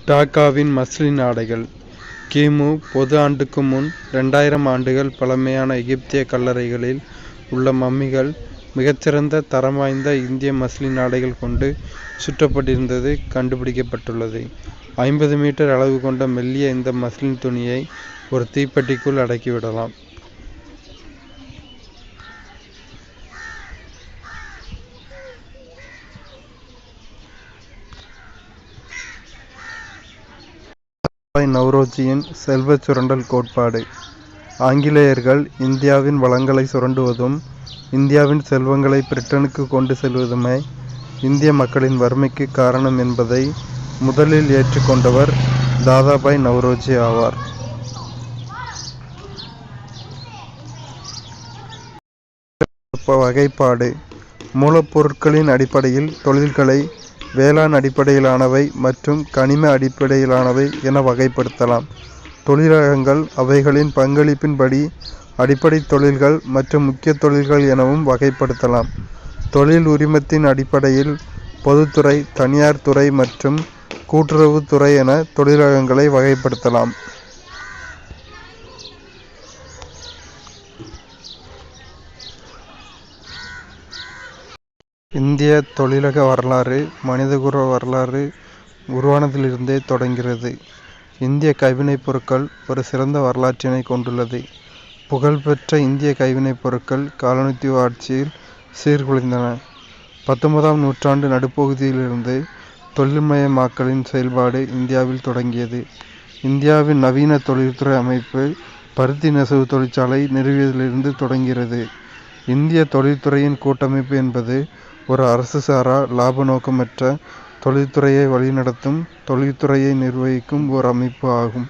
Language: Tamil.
டாக்காவின் மஸ்லின் ஆடைகள் கிமு பொது ஆண்டுக்கு முன் 2000 ஆண்டுகள் பழமையான எகிப்திய கல்லறைகளில் உள்ள மம்மிகள் மிகச்சிறந்த தரம் வாய்ந்த இந்திய மஸ்லின் ஆடைகள் கொண்டு சுற்றப்பட்டிருந்தது கண்டுபிடிக்கப்பட்டுள்ளது. 50 மீட்டர் அளவு கொண்ட மெல்லிய இந்த மஸ்லின் துணியை ஒரு தீப்பெட்டிக்குள் அடக்கிவிடலாம். நவ்ரோஜியின் செல்வச் சுரண்டல் கோட்பாடு. ஆங்கிலேயர்கள் இந்தியாவின் வளங்களை சுரண்டுவதும் இந்தியாவின் செல்வங்களை பிரிட்டனுக்கு கொண்டு செல்வதுமே இந்திய மக்களின் வறுமைக்கு காரணம் என்பதை முதலில் ஏற்றுக்கொண்டவர் தாதாபாய் நவ்ரோஜி ஆவார். வகைப்பாடு. மூலப்பொருட்களின் அடிப்படையில் தொழில்களை வேளாண் அடிப்படையிலானவை மற்றும் கனிம அடிப்படையிலானவை என வகைப்படுத்தலாம். தொழிலகங்கள் அவைகளின் பங்களிப்பின்படி அடிப்படை தொழில்கள் மற்றும் முக்கிய தொழில்கள் எனவும் வகைப்படுத்தலாம். தொழில் உரிமத்தின் அடிப்படையில் பொதுத்துறை, தனியார் துறை மற்றும் கூட்டுறவு துறை என தொழிலகங்களை வகைப்படுத்தலாம். இந்திய தொழிலக வரலாறு மனிதகுல வரலாறு உருவானதிலிருந்தே தொடங்குகிறது. இந்திய கைவினைப் பொருட்கள் ஒரு சிறந்த வரலாற்றினை கொண்டுள்ளது. புகழ்பெற்ற இந்திய கைவினைப் பொருட்கள் காலனித்துவ ஆட்சியில் சீர்குலைந்தன. 19ஆம் நூற்றாண்டு நடுப்பகுதியிலிருந்து தொழில்மயமாக்கலின் செயல்பாடு இந்தியாவில் தொடங்கியது. இந்தியாவின் நவீன தொழில்துறை அமைப்பு பருத்தி நெசவு தொழிற்சாலை நிறுவியதிலிருந்து தொடங்குகிறது. இந்திய தொழில்துறையின் கூட்டமைப்பு என்பது ஒரு அரசு சாரா லாப நோக்கமற்ற தொழில்துறையை வழிநடத்தும் தொழில்துறையை நிர்வகிக்கும் ஓர் அமைப்பு ஆகும்.